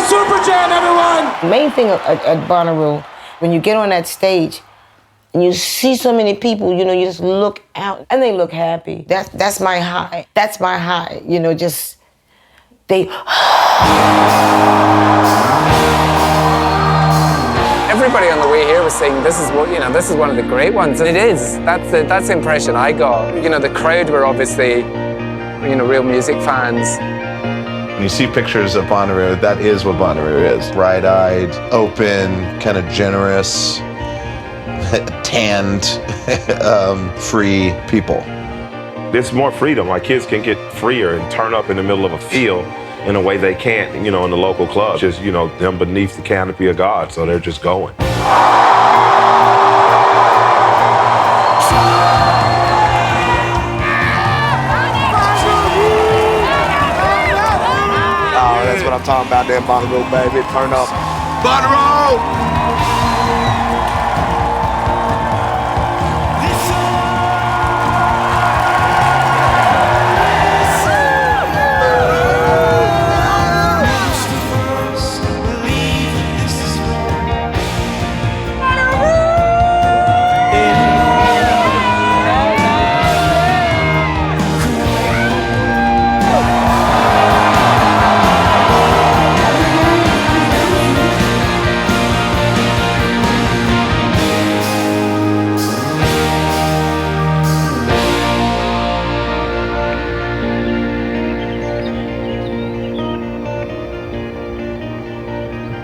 Super Jam, everyone! The main thing at Bonnaroo, when you get on that stage and you see so many people, you know, you just look out and they look happy. That's my high. That's my high. You know, just they. Everybody on the way here was saying, this is what, you know, this is one of the great ones. And it is. That's the impression I got. You know, the crowd were obviously, you know, real music fans. When you see pictures of Bonnaroo, that is what Bonnaroo is. Bright-eyed, open, kind of generous, tanned, free people. There's more freedom. Like, kids can get freer and turn up in the middle of a field in a way they can't, you know, in the local club. Just, you know, them beneath the canopy of God, so they're just going. Oh, that's what I'm talking about there, Bonnaroo, baby. Turn up. Bonnaroo!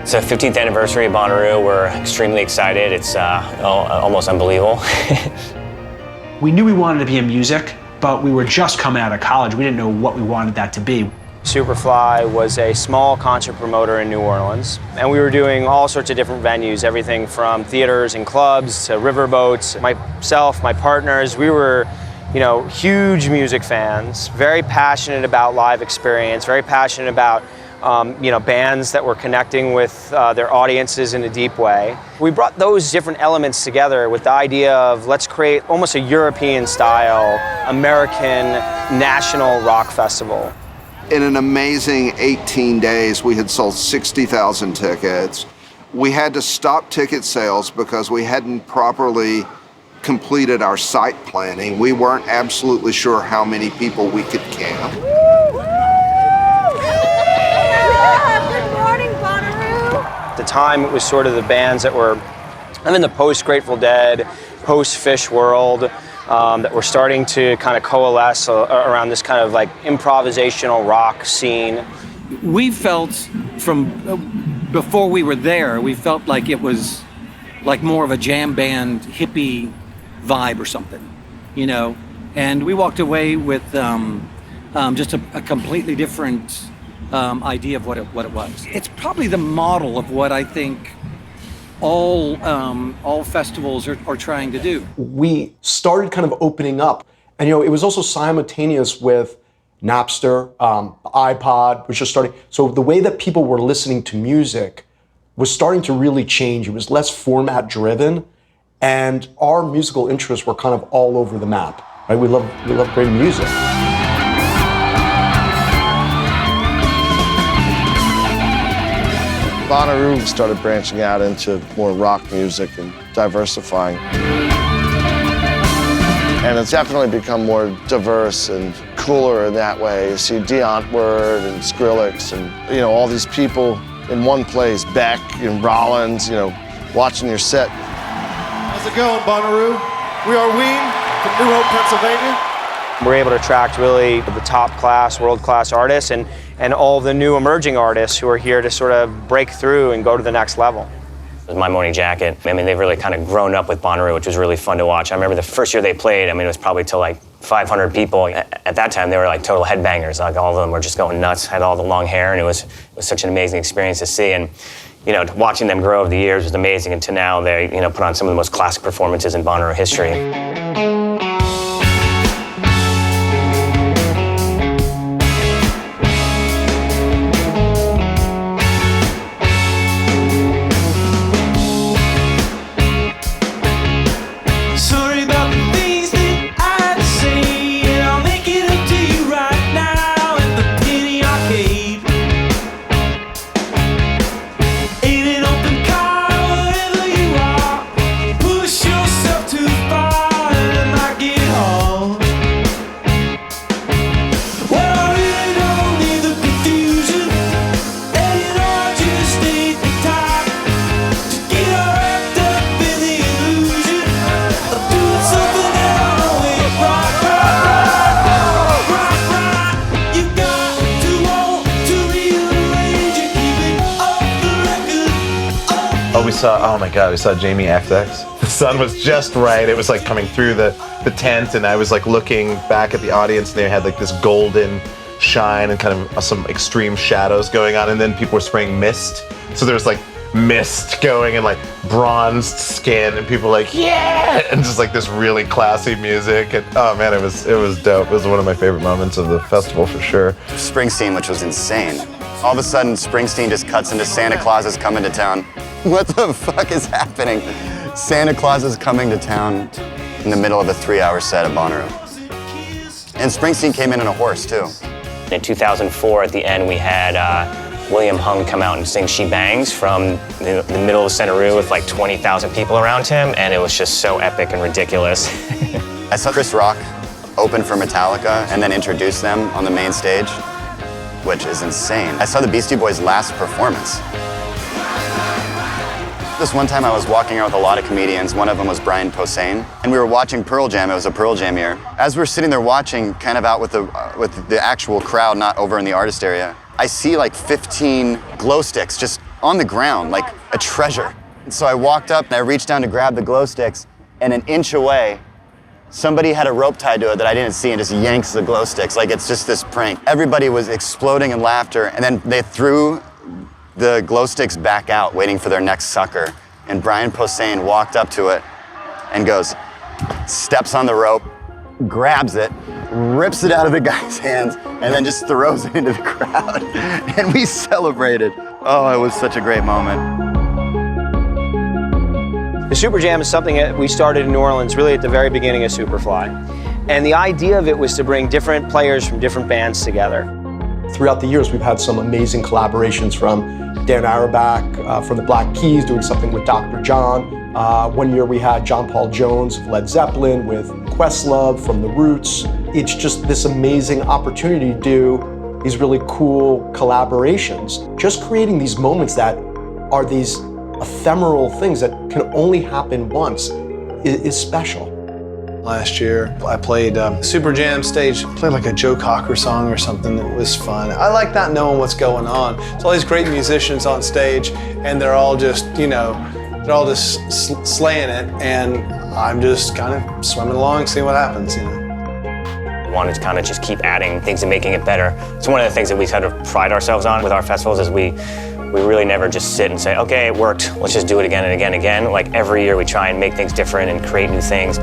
It's the 15th anniversary of Bonnaroo. We're extremely excited. It's almost unbelievable. We knew we wanted to be in music, but we were just coming out of college. We didn't know what we wanted that to be. Superfly was a small concert promoter in New Orleans, and we were doing all sorts of different venues, everything from theaters and clubs to riverboats. Myself, my partners, we were, you know, huge music fans, very passionate about live experience, very passionate about you know, bands that were connecting with their audiences in a deep way. We brought those different elements together with the idea of let's create almost a European-style, American national rock festival. In an amazing 18 days, we had sold 60,000 tickets. We had to stop ticket sales because we hadn't properly completed our site planning. We weren't absolutely sure how many people we could camp. At the time, it was sort of the bands that were in the post-Grateful Dead, post-Fish world, that were starting to kind of coalesce around this kind of like improvisational rock scene. We felt from before we were there, we felt like it was like more of a jam band hippie vibe or something, you know? And we walked away with just a completely different idea of what it was. It's probably the model of what I think all festivals are trying to do. We started kind of opening up, and you know, it was also simultaneous with Napster, the iPod, which was starting. So the way that people were listening to music was starting to really change. It was less format driven, and our musical interests were kind of all over the map. Right? We love great music. Bonnaroo started branching out into more rock music and diversifying. And it's definitely become more diverse and cooler in that way. You see Dionne Ward and Skrillex and, you know, all these people in one place, Beck and Rollins, you know, watching your set. How's it going, Bonnaroo? We are Ween from New Hope, Pennsylvania. We're able to attract really the top-class, world-class artists and all the new emerging artists who are here to sort of break through and go to the next level. My Morning Jacket, I mean, they've really kind of grown up with Bonnaroo, which was really fun to watch. I remember the first year they played, I mean, it was probably to like 500 people. At that time, they were like total headbangers. Like all of them were just going nuts, had all the long hair, and it was such an amazing experience to see. And, you know, watching them grow over the years was amazing. And to now, they, you know, put on some of the most classic performances in Bonnaroo history. saw, oh my God, we saw Jamie XX. The sun was just right. It was like coming through the tent, and I was like looking back at the audience, and they had like this golden shine and kind of some extreme shadows going on, and then people were spraying mist. So there's like mist going and like bronzed skin, and people like, yeah! And just like this really classy music. And oh man, it was dope. It was one of my favorite moments of the festival for sure. Springsteen, which was insane. All of a sudden, Springsteen just cuts into Santa Claus is coming to town. What the fuck is happening? Santa Claus is coming to town in the middle of a 3-hour set at Bonnaroo. And Springsteen came in on a horse too. In 2004, at the end, we had William Hung come out and sing She Bangs from the middle of Bonnaroo with like 20,000 people around him, and it was just so epic and ridiculous. I saw Chris Rock open for Metallica and then introduce them on the main stage, which is insane. I saw the Beastie Boys' last performance. This one time I was walking around with a lot of comedians. One of them was Brian Posehn, and we were watching Pearl Jam. It was a Pearl Jam year. As we were sitting there watching, kind of out with the actual crowd, not over in the artist area, I see like 15 glow sticks just on the ground, like a treasure. And so I walked up and I reached down to grab the glow sticks, and an inch away, somebody had a rope tied to it that I didn't see and just yanks the glow sticks like it's just this prank. Everybody was exploding in laughter, and then they threw the glow sticks back out, waiting for their next sucker. And Brian Posehn walked up to it and goes, steps on the rope, grabs it, rips it out of the guy's hands, and then just throws it into the crowd. And we celebrated. Oh, it was such a great moment. The Super Jam is something that we started in New Orleans really at the very beginning of Superfly. And the idea of it was to bring different players from different bands together. Throughout the years, we've had some amazing collaborations from Dan Auerbach from the Black Keys doing something with Dr. John. One year we had John Paul Jones of Led Zeppelin with Questlove from The Roots. It's just this amazing opportunity to do these really cool collaborations. Just creating these moments that are these ephemeral things that can only happen once is special. Last year, I played Super Jam stage, played like a Joe Cocker song or something that was fun. I like not knowing what's going on. It's all these great musicians on stage, and they're all just, they're all just slaying it, and I'm just kind of swimming along, seeing what happens, We wanted to kind of just keep adding things and making it better. It's one of the things that we kind of pride ourselves on with our festivals is we really never just sit and say, okay, it worked, let's just do it again and again and again. Like every year we try and make things different and create new things.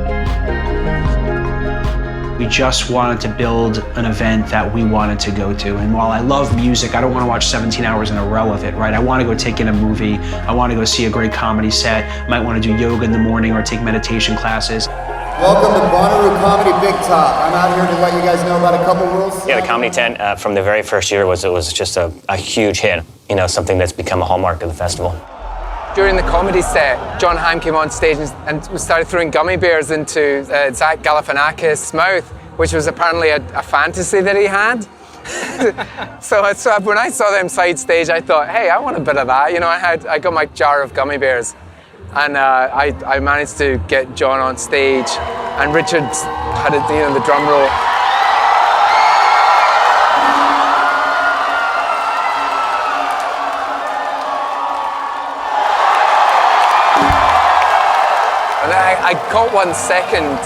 We just wanted to build an event that we wanted to go to. And while I love music, I don't want to watch 17 hours in a row of it, right? I want to go take in a movie. I want to go see a great comedy set. I might want to do yoga in the morning or take meditation classes. Welcome to Bonnaroo Comedy Big Top. I'm out here to let you guys know about a couple rules. Yeah, the Comedy Tent from the very first year was just a huge hit. Something that's become a hallmark of the festival. During the comedy set, John Hamm came on stage and started throwing gummy bears into Zach Galifianakis' mouth, which was apparently a fantasy that he had. so when I saw them side stage, I thought, hey, I want a bit of that. I got my jar of gummy bears, and I managed to get John on stage, and Richard had the drum roll. I caught one second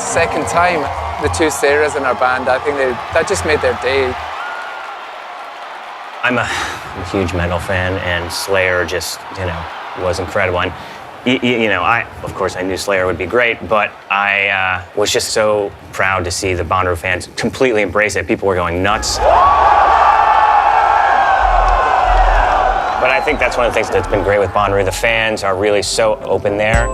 time. The two Sarahs in our band, I think that just made their day. I'm a huge metal fan, and Slayer just, was incredible. And, of course I knew Slayer would be great, but I was just so proud to see the Bonnaroo fans completely embrace it. People were going nuts. But I think that's one of the things that's been great with Bonnaroo. The fans are really so open there.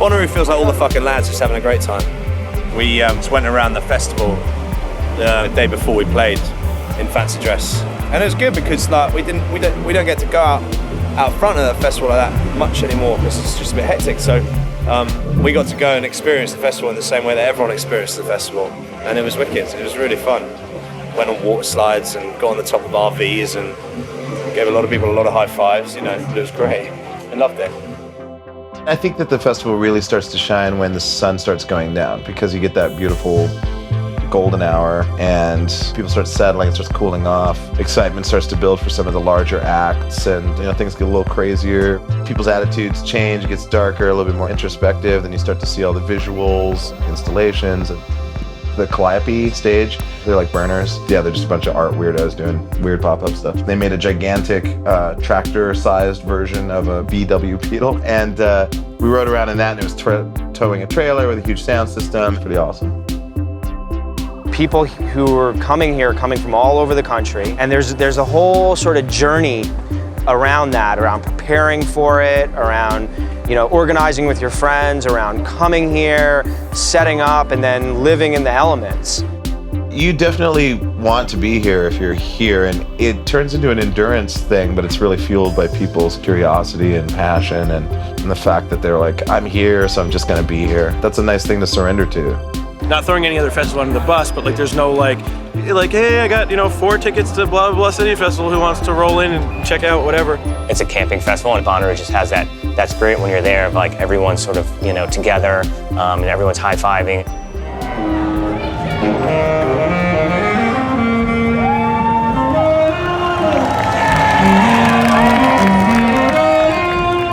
Bonnaroo feels like all the fucking lads just having a great time. We just went around the festival the day before we played in fancy dress, and it was good because like we don't get to go out front of the festival like that much anymore because it's just a bit hectic. So we got to go and experience the festival in the same way that everyone experienced the festival, and it was wicked. It was really fun. Went on water slides and got on the top of RVs and gave a lot of people a lot of high fives, you know, it was great. I loved it. I think that the festival really starts to shine when the sun starts going down, because you get that beautiful golden hour and people start settling, it starts cooling off. Excitement starts to build for some of the larger acts, and you know, things get a little crazier. People's attitudes change, it gets darker, a little bit more introspective, then you start to see all the visuals, installations, and the Calliope stage, they're like burners. Yeah, they're just a bunch of art weirdos doing weird pop-up stuff. They made a gigantic tractor-sized version of a VW Beetle, and we rode around in that, and it was towing a trailer with a huge sound system. Pretty awesome. People who are coming here, coming from all over the country, and there's a whole sort of journey around that, around preparing for it, around, you know, organizing with your friends, around coming here, setting up, and then living in the elements. You definitely want to be here if you're here, and it turns into an endurance thing, but it's really fueled by people's curiosity and passion and the fact that they're like, I'm here, so I'm just gonna be here. That's a nice thing to surrender to. Not throwing any other festival under the bus, but like there's no like, hey, I got, you know, 4 tickets to blah, blah, blah City Festival, who wants to roll in and check out whatever. It's a camping festival, and Bonnaroo just has that spirit when you're there of like everyone's sort of, you know, together, and everyone's high-fiving.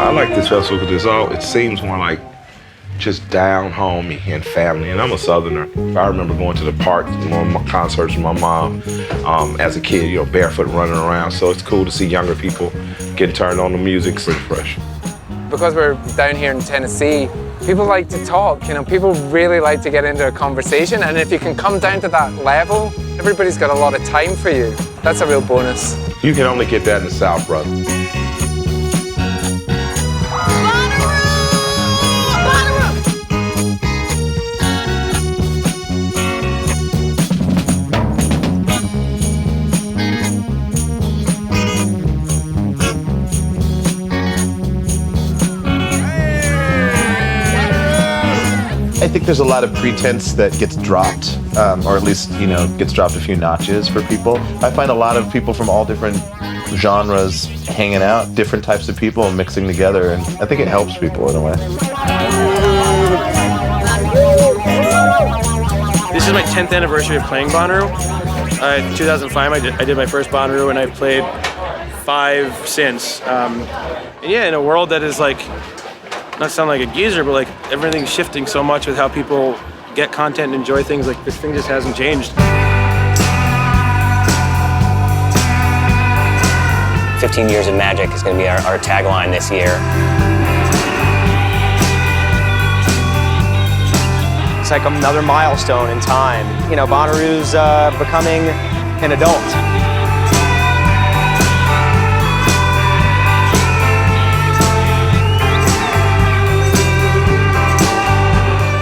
I like this festival because it seems more like just down homey and family, and I'm a Southerner. I remember going to the park, one of my concerts with my mom as a kid, you know, barefoot running around, so it's cool to see younger people getting turned on to music so fresh. Because we're down here in Tennessee, people like to talk, you know, people really like to get into a conversation, and if you can come down to that level, everybody's got a lot of time for you. That's a real bonus. You can only get that in the South, brother. I think there's a lot of pretense that gets dropped, or at least, you know, gets dropped a few notches for people. I find a lot of people from all different genres hanging out, different types of people and mixing together, and I think it helps people in a way. This is my 10th anniversary of playing Bonnaroo. In 2005, I did my first Bonnaroo, and I've played 5 since. And yeah, in a world that is like, not sound like a geezer, but like everything's shifting so much with how people get content and enjoy things, like this thing just hasn't changed. 15 years of magic is going to be our tagline this year. It's like another milestone in time. You know, Bonnaroo's becoming an adult.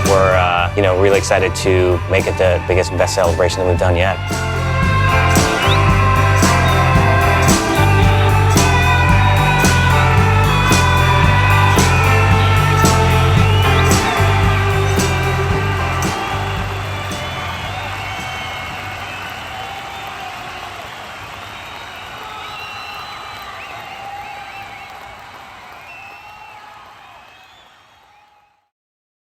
We're, you know, really excited to make it the biggest and best celebration that we've done yet.